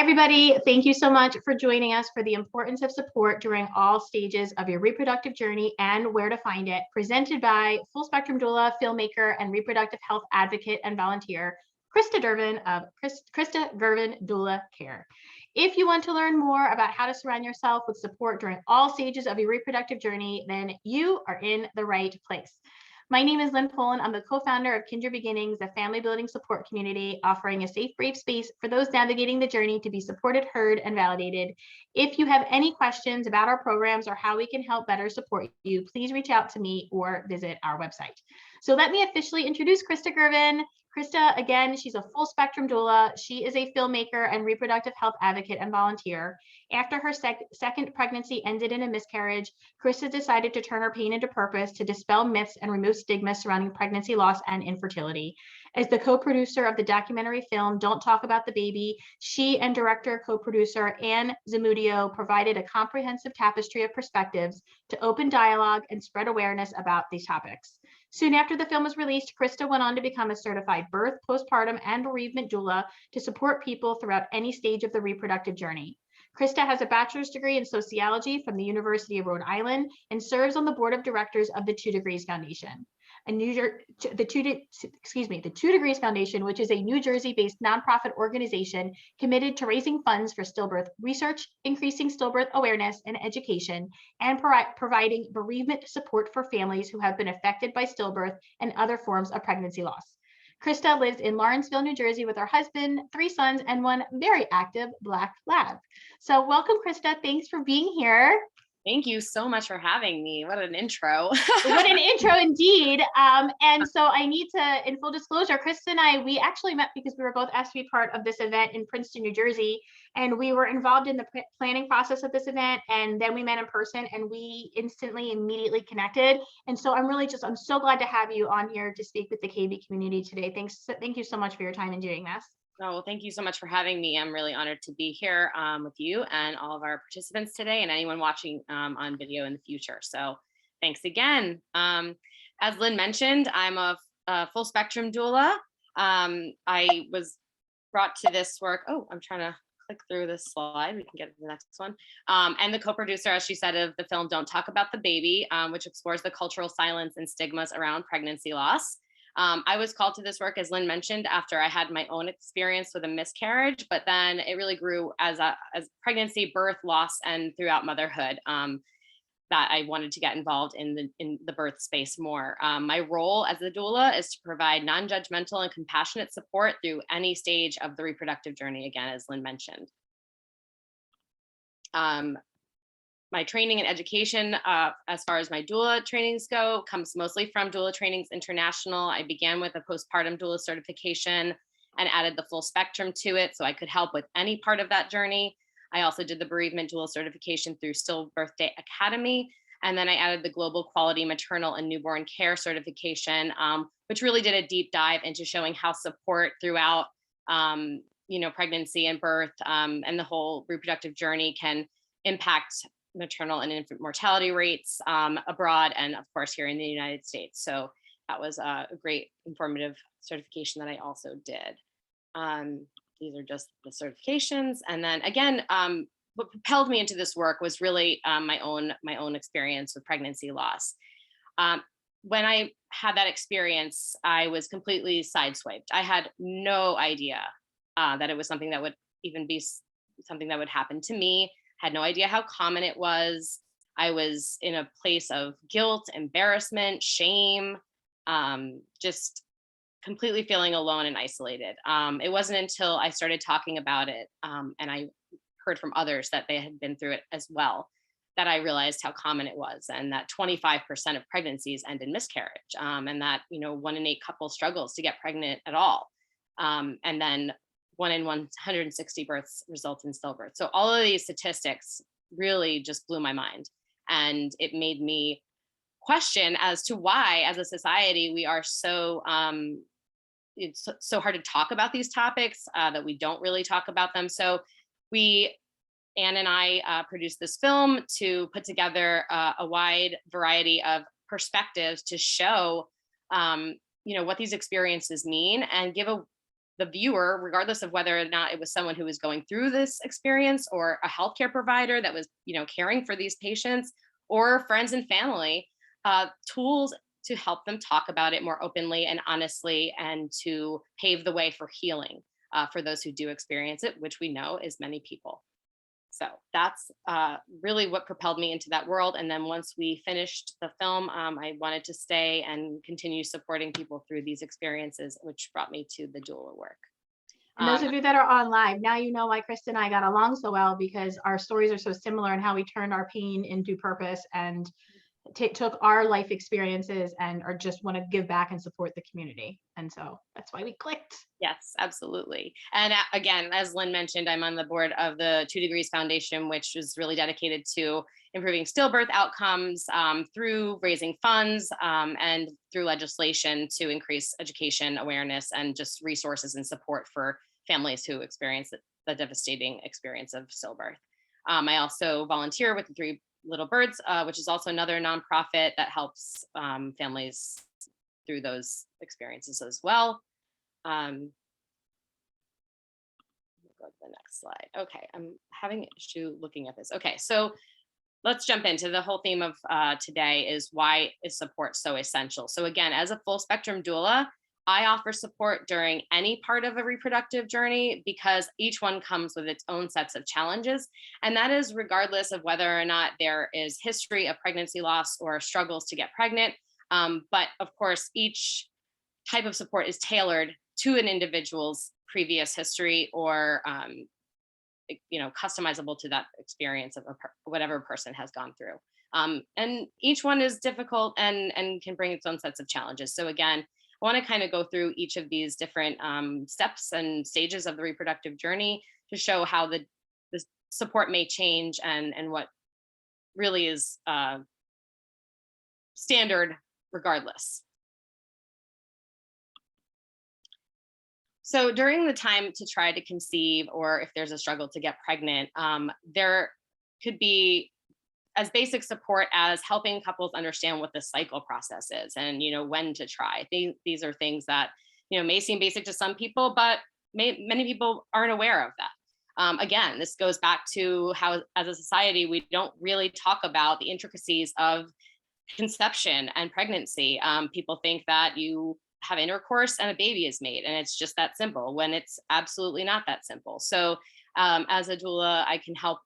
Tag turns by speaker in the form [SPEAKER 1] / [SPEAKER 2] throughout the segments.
[SPEAKER 1] Everybody, thank you so much for joining us for the importance of support during all stages of your reproductive journey and where to find it, presented by full spectrum doula, filmmaker, and reproductive health advocate and volunteer, Krista Gervon of Krista Gervon Doula Care. If you want to learn more about how to surround yourself with support during all stages of your reproductive journey, then you are in the right place. My name is Lynn Poland. I'm the co-founder of Kindred Beginnings, a family building support community offering a safe, brave space for those navigating the journey to be supported, heard, and validated. If you have any questions about our programs or how we can help better support you, please reach out to me or visit our website. So let me officially introduce Krista Gervon. Krista, again, she's a full spectrum doula. She is a filmmaker and reproductive health advocate and volunteer. After her second pregnancy ended in a miscarriage, Krista decided to turn her pain into purpose to dispel myths and remove stigma surrounding pregnancy loss and infertility. As the co-producer of the documentary film Don't Talk About the Baby, she and director co-producer Anne Zamudio provided a comprehensive tapestry of perspectives to open dialogue and spread awareness about these topics. Soon after the film was released, Krista went on to become a certified birth, postpartum, and bereavement doula to support people throughout any stage of the reproductive journey. Krista has a bachelor's degree in sociology from the University of Rhode Island and serves on the board of directors of the 2 Degrees Foundation. The 2 Degrees Foundation, which is a New Jersey-based nonprofit organization committed to raising funds for stillbirth research, increasing stillbirth awareness and education, and providing bereavement support for families who have been affected by stillbirth and other forms of pregnancy loss. Krista lives in Lawrenceville, New Jersey with her husband, 3 sons, and 1 very active Black lab. So welcome, Krista. Thanks for being here.
[SPEAKER 2] Thank you so much for having me. What an intro.
[SPEAKER 1] What an intro indeed. And so I need to, in full disclosure, Krista and I, we actually met because we were both asked to be part of this event in Princeton, New Jersey. And we were involved in the planning process of this event. And then we met in person and we immediately connected. And so I'm so glad to have you on here to speak with the KB community today. Thank you so much for your time in doing this.
[SPEAKER 2] Oh, well, thank you so much for having me. I'm really honored to be here with you and all of our participants today and anyone watching on video in the future. So thanks again. As Lynn mentioned, I'm a full spectrum doula. I was brought to this work. Oh, I'm trying to click through this slide. We can get to the next one. And the co-producer, as she said, of the film Don't Talk About the Baby, which explores the cultural silence and stigmas around pregnancy loss. I was called to this work, as Lynn mentioned, after I had my own experience with a miscarriage, but then it really grew as pregnancy, birth, loss, and throughout motherhood, that I wanted to get involved in the birth space more. My role as a doula is to provide non-judgmental and compassionate support through any stage of the reproductive journey, again, as Lynn mentioned. My training and education, as far as my doula trainings go, comes mostly from Doula Trainings International. I began with a postpartum doula certification and added the full spectrum to it so I could help with any part of that journey. I also did the bereavement doula certification through Stillbirth Day Academy. And then I added the Global Quality Maternal and Newborn Care certification, which really did a deep dive into showing how support throughout pregnancy and birth and the whole reproductive journey can impact maternal and infant mortality rates abroad and of course here in the United States. So that was a great informative certification that I also did. These are just the certifications. And then again, what propelled me into this work was really my own experience with pregnancy loss. When I had that experience, I was completely sideswiped. I had no idea that it was something that would even be something that would happen to me. Had no idea how common it was. I was in a place of guilt, embarrassment, shame, just completely feeling alone and isolated. It wasn't until I started talking about it and I heard from others that they had been through it as well, that I realized how common it was and that 25% of pregnancies end in miscarriage and that, 1 in 8 couples struggles to get pregnant at all. And then 1 in 160 births result in stillbirth. So all of these statistics really just blew my mind. And it made me question as to why, as a society, we are so, it's so hard to talk about these topics, that we don't really talk about them. So Anne and I produced this film to put together a wide variety of perspectives to show, what these experiences mean and give the viewer, regardless of whether or not it was someone who was going through this experience or a healthcare provider that was, caring for these patients, or friends and family, tools to help them talk about it more openly and honestly, and to pave the way for healing for those who do experience it, which we know is many people. So that's really what propelled me into that world. And then once we finished the film, I wanted to stay and continue supporting people through these experiences, which brought me to the doula work.
[SPEAKER 1] And those of you that are on live, now you know why Krista and I got along so well, because our stories are so similar in how we turned our pain into purpose and took our life experiences and are just want to give back and support the community. And so that's why we clicked.
[SPEAKER 2] Yes, absolutely. And again, as Lynn mentioned, I'm on the board of the 2 Degrees Foundation, which is really dedicated to improving stillbirth outcomes through raising funds and through legislation to increase education awareness and just resources and support for families who experience the devastating experience of stillbirth. I also volunteer with the 3 Little Birds, which is also another nonprofit that helps families through those experiences as well. Go to the next slide. Okay, I'm having an issue looking at this. Okay, so let's jump into the whole theme of today is why is support so essential? So again, as a full spectrum doula, I offer support during any part of a reproductive journey because each one comes with its own sets of challenges. And that is regardless of whether or not there is history of pregnancy loss or struggles to get pregnant. But of course, each type of support is tailored to an individual's previous history or customizable to that experience of whatever a person has gone through. And each one is difficult and can bring its own sets of challenges. So again, I want to kind of go through each of these different steps and stages of the reproductive journey to show how the support may change and what really is standard regardless. So during the time to try to conceive, or if there's a struggle to get pregnant, there could be as basic support as helping couples understand what the cycle process is and, when to try. These are things that, may seem basic to some people, but many people aren't aware of that. Again, this goes back to how, as a society, we don't really talk about the intricacies of conception and pregnancy. People think that you have intercourse and a baby is made, and it's just that simple, when it's absolutely not that simple. So as a doula, I can help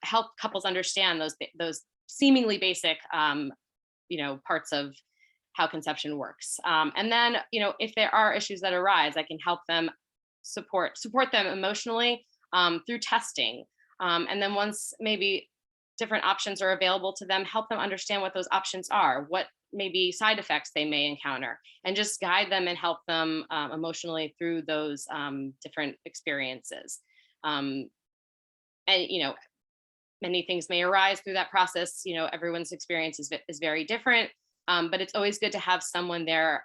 [SPEAKER 2] help couples understand those seemingly basic parts of how conception works. And then if there are issues that arise, I can help them support them emotionally through testing. And then once maybe different options are available to them, help them understand what those options are, what maybe side effects they may encounter, and just guide them and help them emotionally through those different experiences. And many things may arise through that process. Everyone's experience is very different, but it's always good to have someone there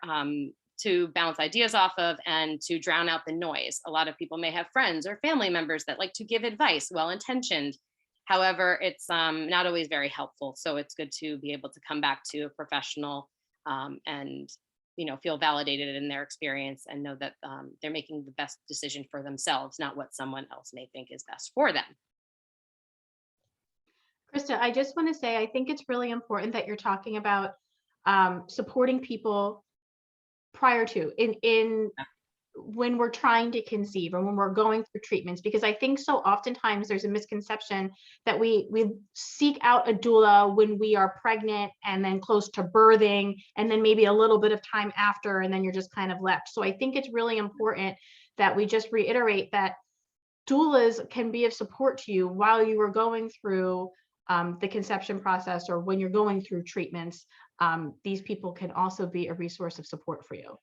[SPEAKER 2] to bounce ideas off of and to drown out the noise. A lot of people may have friends or family members that like to give advice, well-intentioned. However, it's not always very helpful. So it's good to be able to come back to a professional and feel validated in their experience and know that they're making the best decision for themselves, not what someone else may think is best for them.
[SPEAKER 1] Krista, I just want to say, I think it's really important that you're talking about supporting people prior to, in when we're trying to conceive or when we're going through treatments, because I think so oftentimes there's a misconception that we seek out a doula when we are pregnant and then close to birthing, and then maybe a little bit of time after, and then you're just kind of left. So I think it's really important that we just reiterate that doulas can be of support to you while you are going through the conception process, or when you're going through treatments. These people can also be a resource of support for you.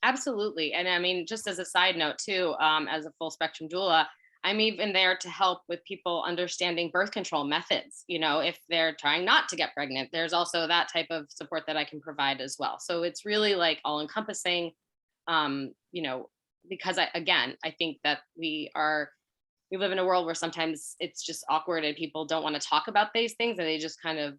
[SPEAKER 2] Absolutely. And I mean, just as a side note too, as a full spectrum doula, I'm even there to help with people understanding birth control methods. If they're trying not to get pregnant, there's also that type of support that I can provide as well. So it's really like all encompassing, because I think that we live in a world where sometimes it's just awkward and people don't want to talk about these things, and they just kind of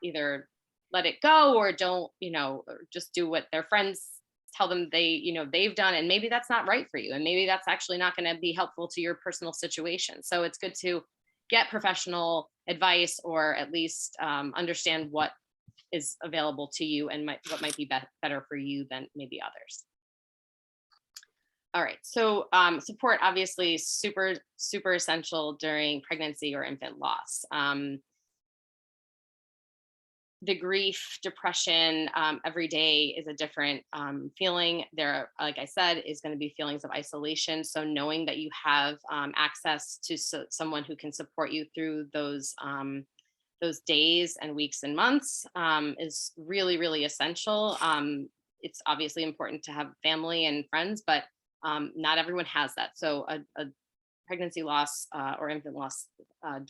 [SPEAKER 2] either let it go or don't, or just do what their friends tell them they've done, and maybe that's not right for you, and maybe that's actually not going to be helpful to your personal situation. So it's good to get professional advice, or at least understand what is available to you and what might be better for you than maybe others. All right, so support obviously super essential during pregnancy or infant loss. The grief, depression, every day is a different feeling. There, like I said, is going to be feelings of isolation. So knowing that you have access to someone who can support you through those days and weeks and months is really, really essential. It's obviously important to have family and friends, but not everyone has that. So a pregnancy loss or infant loss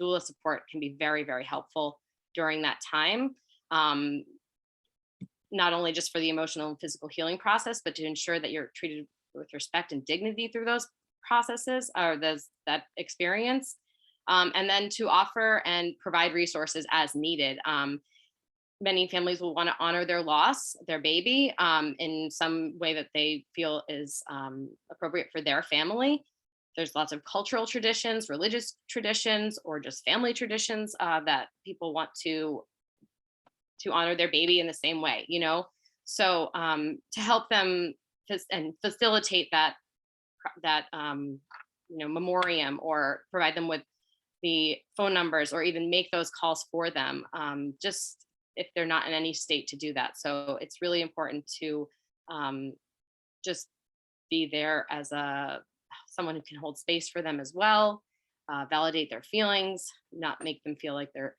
[SPEAKER 2] doula support can be very, very helpful during that time. Not only just for the emotional and physical healing process, but to ensure that you're treated with respect and dignity through those processes or that experience. And then to offer and provide resources as needed. Many families will want to honor their loss, their baby, in some way that they feel is appropriate for their family. There's lots of cultural traditions, religious traditions, or just family traditions that people want to honor their baby in the same way, So to help them and facilitate that memoriam, or provide them with the phone numbers, or even make those calls for them, just if they're not in any state to do that. So it's really important to just be there as someone who can hold space for them as well, validate their feelings, not make them feel like they're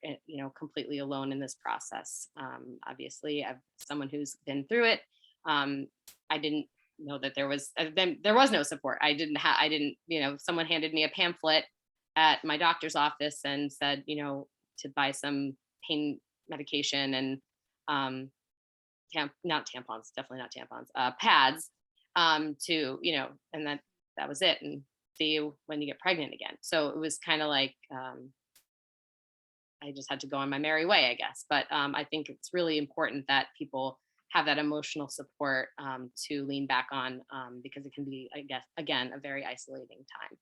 [SPEAKER 2] completely alone in this process. Obviously, I'm someone who's been through it. I didn't know that there was no support. I didn't, someone handed me a pamphlet at my doctor's office and said, to buy some pain medication and not tampons, definitely not tampons, pads, and that was it. And see you when you get pregnant again. So it was kind of like I just had to go on my merry way, I guess. But I think it's really important that people have that emotional support to lean back on, because it can be, I guess, again, a very isolating time.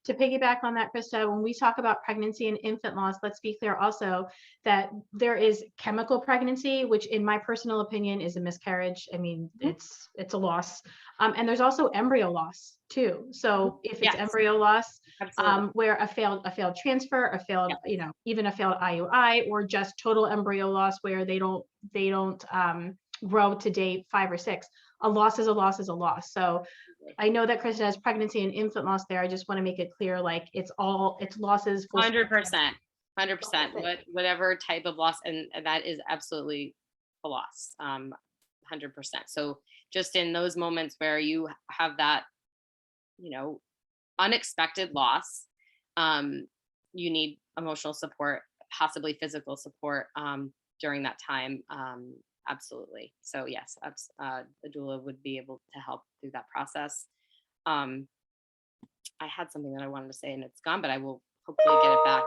[SPEAKER 1] To piggyback on that, Krista, when we talk about pregnancy and infant loss, let's be clear also that there is chemical pregnancy, which in my personal opinion is a miscarriage. I mean, it's a loss. And there's also embryo loss too. So if it's embryo loss, where a failed transfer, even a failed IUI, or just total embryo loss where they don't grow to day 5 or 6, a loss is a loss is a loss. So I know that Krista has pregnancy and infant loss there. I just want to make it clear, like it's losses.
[SPEAKER 2] 100%, whatever type of loss, and that is absolutely a loss, 100%. So just in those moments where you have that, unexpected loss, you need emotional support, possibly physical support during that time. Absolutely. So yes, a doula would be able to help through that process. I had something that I wanted to say and it's gone, but I will hopefully get it back.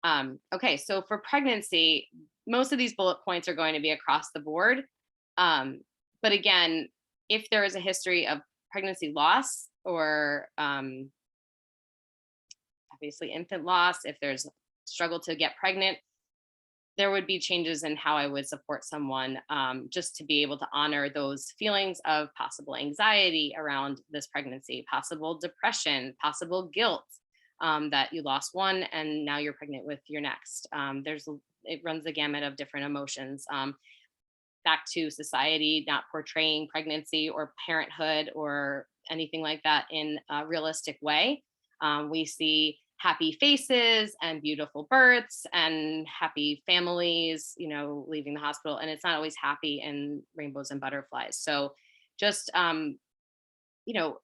[SPEAKER 2] And okay, so for pregnancy, most of these bullet points are going to be across the board. But again, if there is a history of pregnancy loss, or obviously infant loss, if there's struggle to get pregnant, there would be changes in how I would support someone, just to be able to honor those feelings of possible anxiety around this pregnancy, possible depression, possible guilt that you lost one and now you're pregnant with your next. It runs the gamut of different emotions. Back to society not portraying pregnancy or parenthood or anything like that in a realistic way. We see happy faces and beautiful births and happy families, leaving the hospital, and it's not always happy and rainbows and butterflies. So just,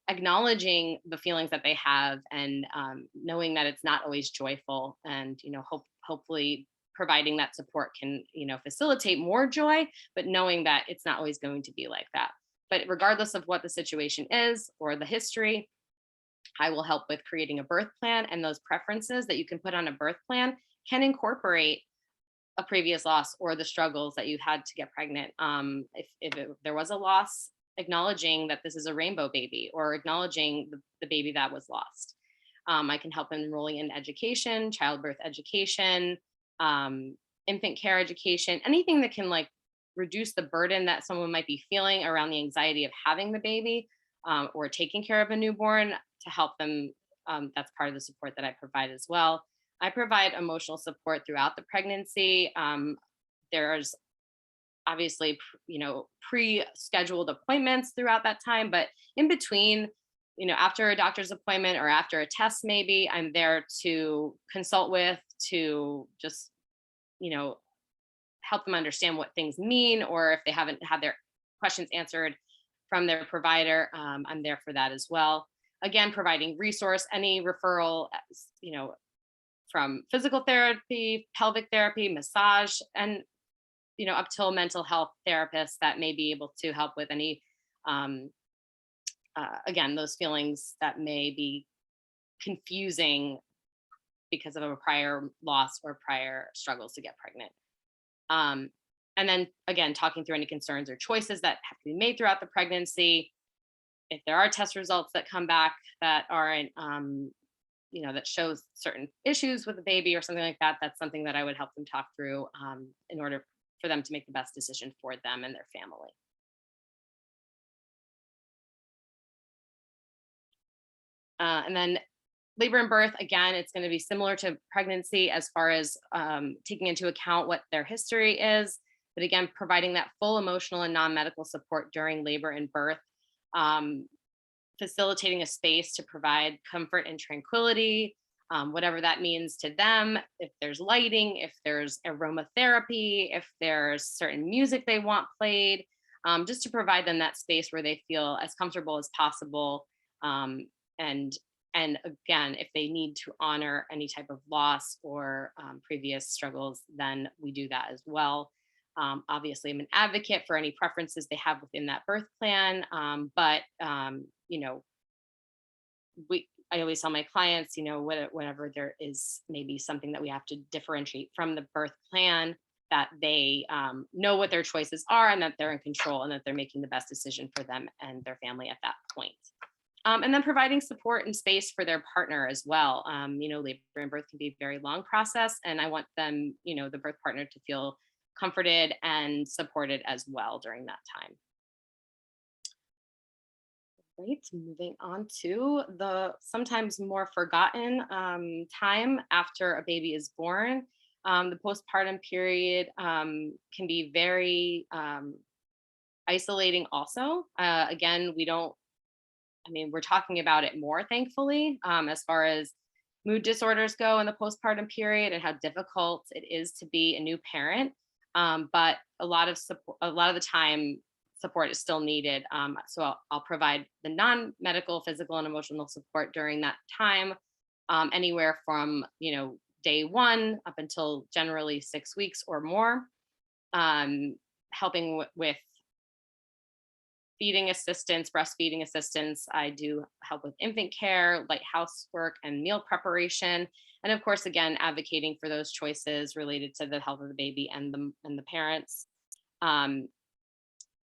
[SPEAKER 2] acknowledging the feelings that they have, and knowing that it's not always joyful, and, hopefully providing that support can, facilitate more joy, but knowing that it's not always going to be like that. But regardless of what the situation is or the history, I will help with creating a birth plan, and those preferences that you can put on a birth plan can incorporate a previous loss or the struggles that you've had to get pregnant. There was a loss, acknowledging that this is a rainbow baby, or acknowledging the baby that was lost. I can help enrolling in education, childbirth education, infant care education, anything that can like reduce the burden that someone might be feeling around the anxiety of having the baby, or taking care of a newborn, to help them. That's part of the support that I provide as well. I provide emotional support throughout the pregnancy. There's obviously, pre-scheduled appointments throughout that time, but in between, after a doctor's appointment or after a test, maybe I'm there to consult with, to just, help them understand what things mean, or if they haven't had their questions answered from their provider, I'm there for that as well. Again, providing resource, any referral, from physical therapy, pelvic therapy, massage, and up till mental health therapists that may be able to help with any, again, those feelings that may be confusing because of a prior loss or prior struggles to get pregnant. And then again, talking through any concerns or choices that have to be made throughout the pregnancy. If there are test results that come back that aren't, that shows certain issues with the baby or something like that, that's something that I would help them talk through, in order for them to make the best decision for them and their family. And then labor and birth, again, it's going to be similar to pregnancy as far as taking into account what their history is, but again, providing that full emotional and non-medical support during labor and birth, facilitating a space to provide comfort and tranquility, whatever that means to them. If there's lighting, if there's aromatherapy, if there's certain music they want played, just to provide them that space where they feel as comfortable as possible. And again, if they need to honor any type of loss or previous struggles, then we do that as well. Obviously, I'm an advocate for any preferences they have within that birth plan. But I always tell my clients, whenever there is maybe something that we have to differentiate from the birth plan, that they know what their choices are, and that they're in control, and that they're making the best decision for them and their family at that point. And then providing support and space for their partner as well. Labor and birth can be a very long process, and I want them, the birth partner, to feel comforted and supported as well during that time. Right, moving on to the sometimes more forgotten time after a baby is born. The postpartum period can be very isolating also. Again, we're talking about it more, thankfully, as far as mood disorders go in the postpartum period and how difficult it is to be a new parent. But a lot of the time, support is still needed. So I'll provide the non-medical, physical, and emotional support during that time, anywhere from day one up until generally 6 weeks or more, helping with feeding assistance, breastfeeding assistance. I do help with infant care, light housework, and meal preparation. And of course, again, advocating for those choices related to the health of the baby and the parents.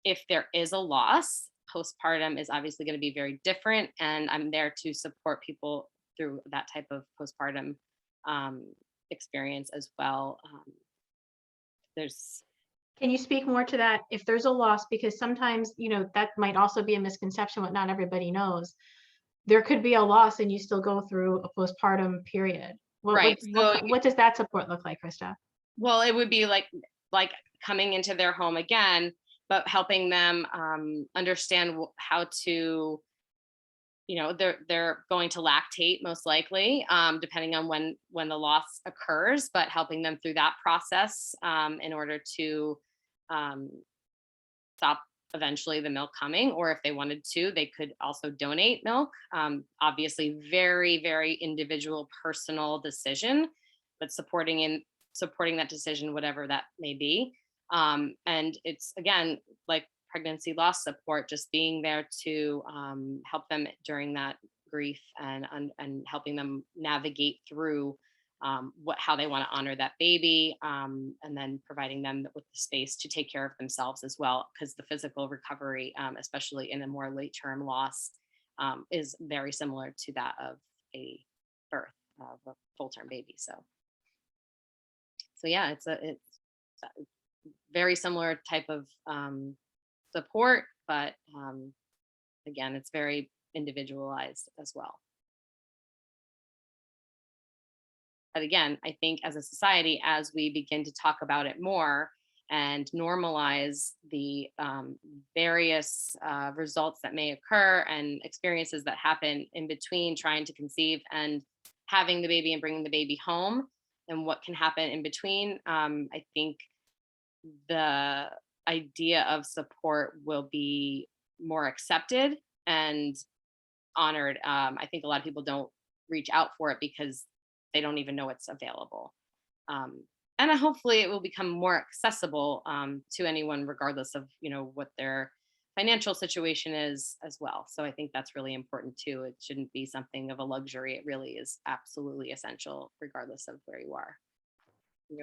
[SPEAKER 2] If there is a loss, postpartum is obviously going to be very different. And I'm there to support people through that type of postpartum experience as well.
[SPEAKER 1] Can you speak more to that if there's a loss? Because sometimes, that might also be a misconception, what not everybody knows. There could be a loss and you still go through a postpartum period.
[SPEAKER 2] Right.
[SPEAKER 1] What does that support look like, Krista?
[SPEAKER 2] Well, it would be like coming into their home again, but helping them understand how to, they're going to lactate most likely, depending on when the loss occurs, but helping them through that process in order to stop eventually the milk coming, or if they wanted to, they could also donate milk. Obviously, very, very individual, personal decision, but supporting that decision, whatever that may be. And it's, again, like pregnancy loss support, just being there to help them during that grief and helping them navigate through how they want to honor that baby, and then providing them with the space to take care of themselves as well, because the physical recovery, especially in a more late-term loss, is very similar to that of a birth of a full-term baby. So yeah, it's a very similar type of support, but again, it's very individualized as well. But again, I think as a society, as we begin to talk about it more and normalize the various results that may occur and experiences that happen in between trying to conceive and having the baby and bringing the baby home, and what can happen in between, I think the idea of support will be more accepted and honored. I think a lot of people don't reach out for it because they don't even know it's available. And hopefully it will become more accessible to anyone, regardless of, what their financial situation is as well. So I think that's really important too. It shouldn't be something of a luxury. It really is absolutely essential, regardless of where you are.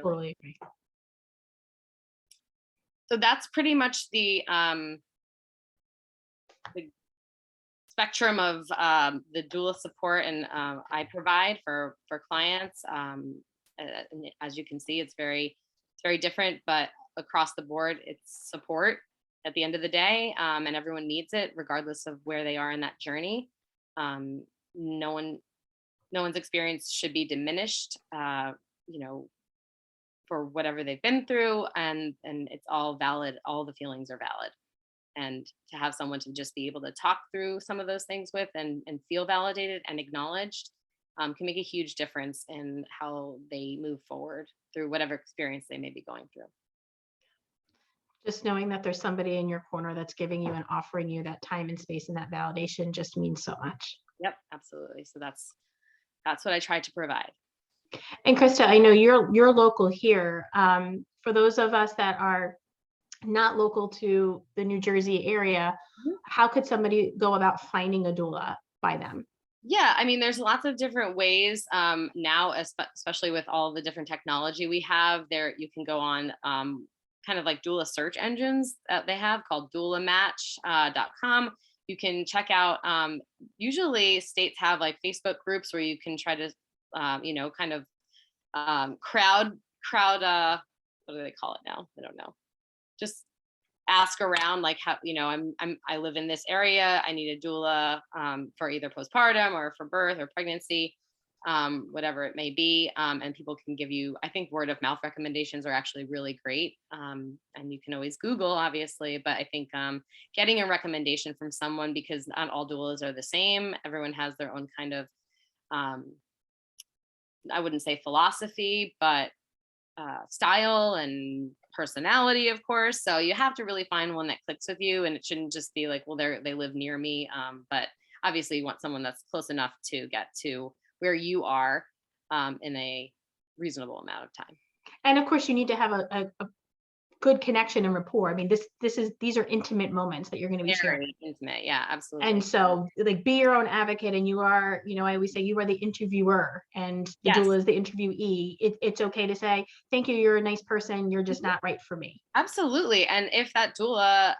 [SPEAKER 1] Totally agree.
[SPEAKER 2] So that's pretty much the spectrum of the doula support and I provide for clients. And as you can see, it's very different, but across the board, it's support at the end of the day, and everyone needs it, regardless of where they are in that journey. No one's experience should be diminished, for whatever they've been through, and it's all valid. All the feelings are valid. And to have someone to just be able to talk through some of those things with and feel validated and acknowledged can make a huge difference in how they move forward through whatever experience they may be going through.
[SPEAKER 1] Just knowing that there's somebody in your corner that's giving you and offering you that time and space and that validation just means so much.
[SPEAKER 2] Yep, absolutely. So that's what I try to provide.
[SPEAKER 1] And Krista, I know you're local here. For those of us that are not local to the New Jersey area, how could somebody go about finding a doula by them?
[SPEAKER 2] Yeah, I mean, there's lots of different ways now, especially with all the different technology we have there. You can go on kind of like doula search engines that they have called doulamatch.com. You can check out, usually states have like Facebook groups where you can try to, kind of crowd, what do they call it now? I don't know. Just ask around, like, how, I live in this area. I need a doula for either postpartum or for birth or pregnancy, whatever it may be. And people can give you, I think word of mouth recommendations are actually really great. And you can always Google, obviously, but I think getting a recommendation from someone, because not all doulas are the same. Everyone has their own kind of, I wouldn't say philosophy, but style and personality, of course. So you have to really find one that clicks with you, and it shouldn't just be like, well, they live near me. But obviously you want someone that's close enough to get to where you are in a reasonable amount of time.
[SPEAKER 1] And of course, you need to have a good connection and rapport. I mean, these are intimate moments that you're going to be sharing.
[SPEAKER 2] Very intimate, yeah, absolutely.
[SPEAKER 1] And so, like, be your own advocate, and you are, I always say you are the interviewer, and the doula is the interviewee. It's okay to say, thank you, you're a nice person, you're just not right for me.
[SPEAKER 2] Absolutely. And if that doula,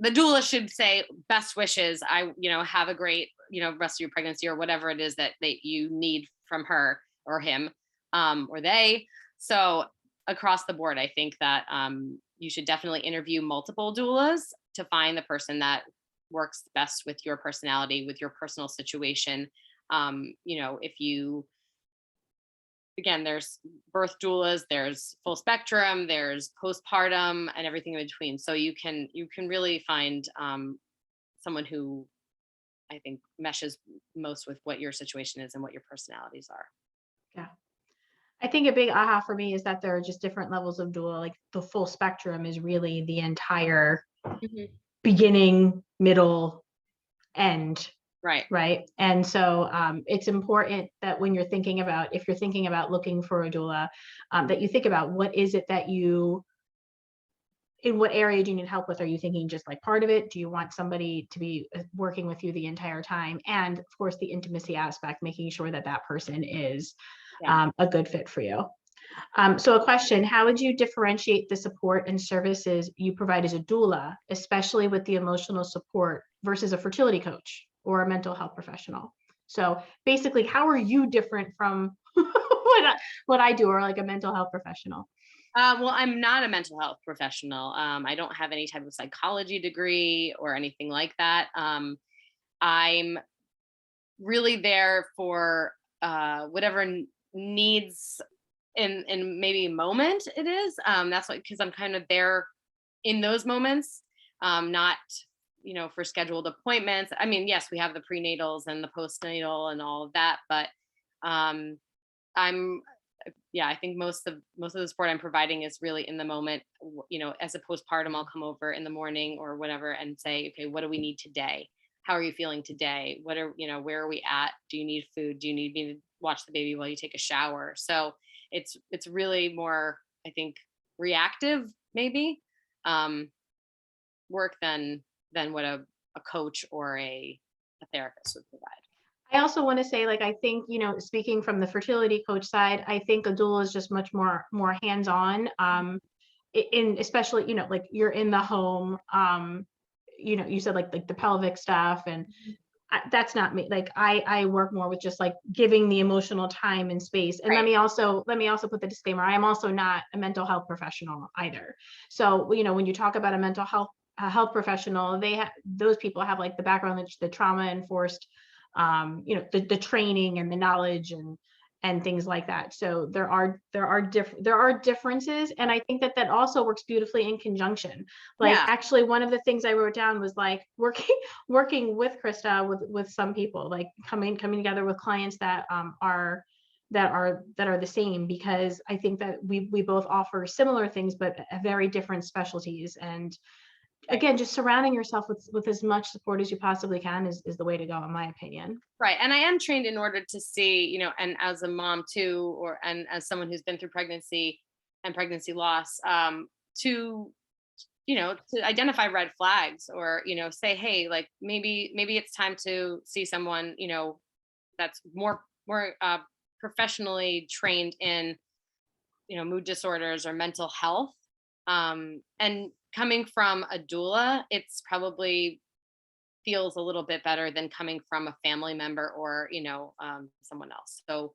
[SPEAKER 2] the doula should say best wishes. I, have a great, rest of your pregnancy, or whatever it is that you need from her or him, or they. So across the board, I think that you should definitely interview multiple doulas to find the person that works best with your personality, with your personal situation. If you, again, there's birth doulas, there's full spectrum, there's postpartum, and everything in between. So you can really find someone who I think meshes most with what your situation is and what your personalities are.
[SPEAKER 1] Yeah. I think a big aha for me is that there are just different levels of doula. Like, the full spectrum is really the entire beginning, middle, end. Right. And so it's important that when you're thinking about, if you're thinking about looking for a doula, that you think about what is it that you in what area do you need help with? Are you thinking just like part of it? Do you want somebody to be working with you the entire time? And of course, the intimacy aspect, making sure that that person is a good fit for you. So a question, how would you differentiate the support and services you provide as a doula, especially with the emotional support versus a fertility coach or a mental health professional? So basically, how are you different from what I do, or like a mental health professional?
[SPEAKER 2] Well, I'm not a mental health professional. I don't have any type of psychology degree or anything like that. I'm really there for whatever needs in maybe a moment it is. That's what, because I'm kind of there in those moments, not for scheduled appointments. I mean, yes, we have the prenatals and the postnatal and all of that, but I'm I think most of the support I'm providing is really in the moment. As a postpartum, I'll come over in the morning or whatever and say, okay, what do we need today? How are you feeling today? Where are we at? Do you need food? Do you need me to watch the baby while you take a shower? So it's really more, I think, reactive maybe work than what a coach or a therapist would provide.
[SPEAKER 1] I also want to say, like, I think, speaking from the fertility coach side, I think a doula is just much more hands-on. In especially, like you're in the home. You said like the pelvic stuff, and that's not me. Like I work more with just like giving the emotional time and space. And
[SPEAKER 2] Right.
[SPEAKER 1] let me also put the disclaimer: I am also not a mental health professional either. So when you talk about a mental health professional, those people have like the background, the trauma enforced, the training and the knowledge and things like that. So there are differences, and I think that also works beautifully in conjunction. Like actually, one of the things I wrote down was like working with Krista with some people, like coming together with clients that are the same, because I think that we both offer similar things but very different specialties. And again, just surrounding yourself with as much support as you possibly can is the way to go, in my opinion.
[SPEAKER 2] Right. And I am trained in order to see, and as a mom too, and as someone who's been through pregnancy and pregnancy loss, to identify red flags, or, say, hey, like maybe it's time to see someone, that's more professionally trained in, mood disorders or mental health. And coming from a doula, it's probably feels a little bit better than coming from a family member or someone else. So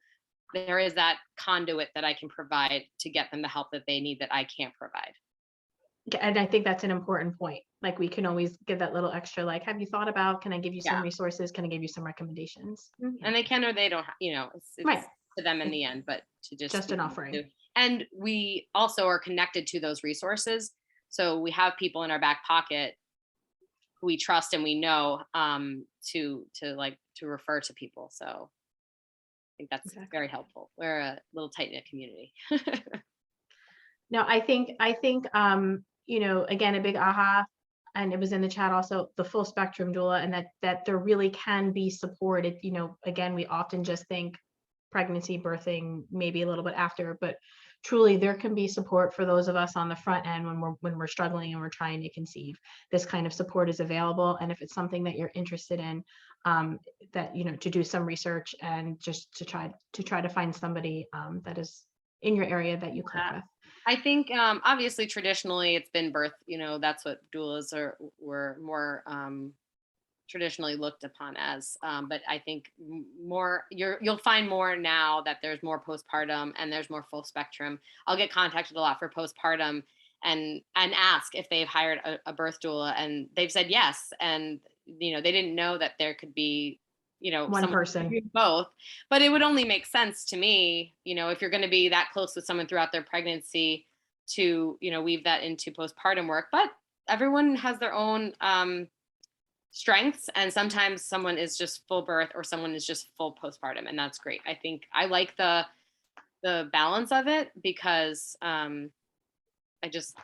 [SPEAKER 2] there is that conduit that I can provide to get them the help that they need that I can't provide.
[SPEAKER 1] And I think that's an important point. Like we can always give that little extra, like, have you thought about, can I give you some resources? Can I give you some recommendations?
[SPEAKER 2] Mm-hmm. And they can, or they don't, it's
[SPEAKER 1] right
[SPEAKER 2] to them in the end, but to just
[SPEAKER 1] an offering.
[SPEAKER 2] And we also are connected to those resources. So we have people in our back pocket who we trust and we know to refer to people. So I think that's very helpful. We're a little tight-knit community.
[SPEAKER 1] No, I think again, a big aha, and it was in the chat also, the full spectrum doula, and that there really can be support. Again, we often just think pregnancy, birthing, maybe a little bit after, but truly there can be support for those of us on the front end when we're struggling and we're trying to conceive. This kind of support is available, and if it's something that you're interested in, that to do some research and just to try to find somebody that is in your area that you click with.
[SPEAKER 2] I think obviously traditionally it's been birth, that's what doulas were more traditionally looked upon as, but I think more you'll find more now that there's more postpartum and there's more full spectrum. I'll get contacted a lot for postpartum and ask if they've hired a birth doula, and they've said yes, and they didn't know that there could be
[SPEAKER 1] one person
[SPEAKER 2] both, but it would only make sense to me, if you're going to be that close with someone throughout their pregnancy, to weave that into postpartum work. But everyone has their own strengths, and sometimes someone is just full birth or someone is just full postpartum, and that's great. I think I like the balance of it, because I just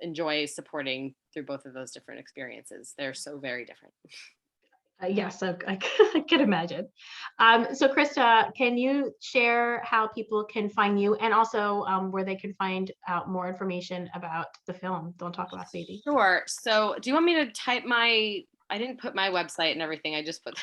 [SPEAKER 2] enjoy supporting through both of those different experiences. They're so very different.
[SPEAKER 1] Yes, I can imagine. So Krista, can you share how people can find you and also where they can find out more information about the film, Don't Talk About the Baby?
[SPEAKER 2] Sure. So do you want me to type I didn't put my website and everything. I just put,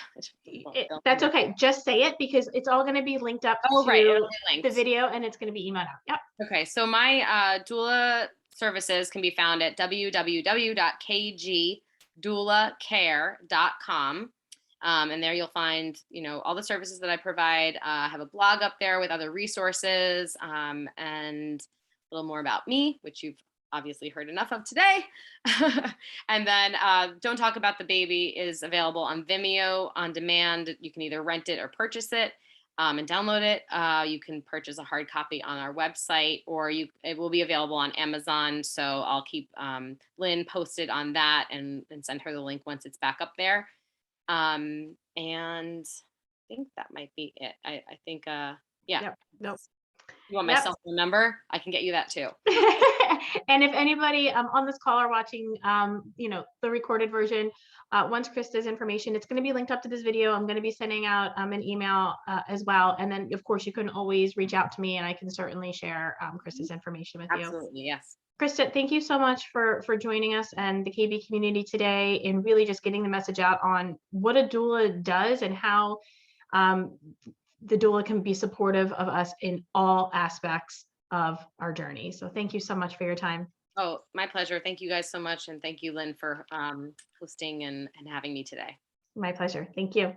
[SPEAKER 1] That's okay. Just say it because it's all going to be linked up
[SPEAKER 2] Oh, right. It'll
[SPEAKER 1] to
[SPEAKER 2] be linked.
[SPEAKER 1] the video and it's going to be emailed out. Yep.
[SPEAKER 2] Okay. So my doula services can be found at www.kgdoulacare.com. And there you'll find, all the services that I provide. I have a blog up there with other resources and a little more about me, which you've obviously heard enough of today. And then Don't Talk About the Baby is available on Vimeo on demand. You can either rent it or purchase it and download it. You can purchase a hard copy on our website, or it will be available on Amazon. So I'll keep Lynn posted on that and send her the link once it's back up there. And I think that might be it. I think, yeah.
[SPEAKER 1] Yep. Nope.
[SPEAKER 2] You want my cell phone number? I can get you that too.
[SPEAKER 1] And if anybody on this call are watching, the recorded version, once Krista's information, it's going to be linked up to this video. I'm going to be sending out an email as well. And then, of course, you can always reach out to me and I can certainly share Krista's information with you.
[SPEAKER 2] Absolutely, yes.
[SPEAKER 1] Krista, thank you so much for joining us and the KB community today in really just getting the message out on what a doula does and how the doula can be supportive of us in all aspects of our journey. So thank you so much for your time.
[SPEAKER 2] Oh, my pleasure. Thank you guys so much. And thank you, Lynn, for hosting and having me today.
[SPEAKER 1] My pleasure. Thank you.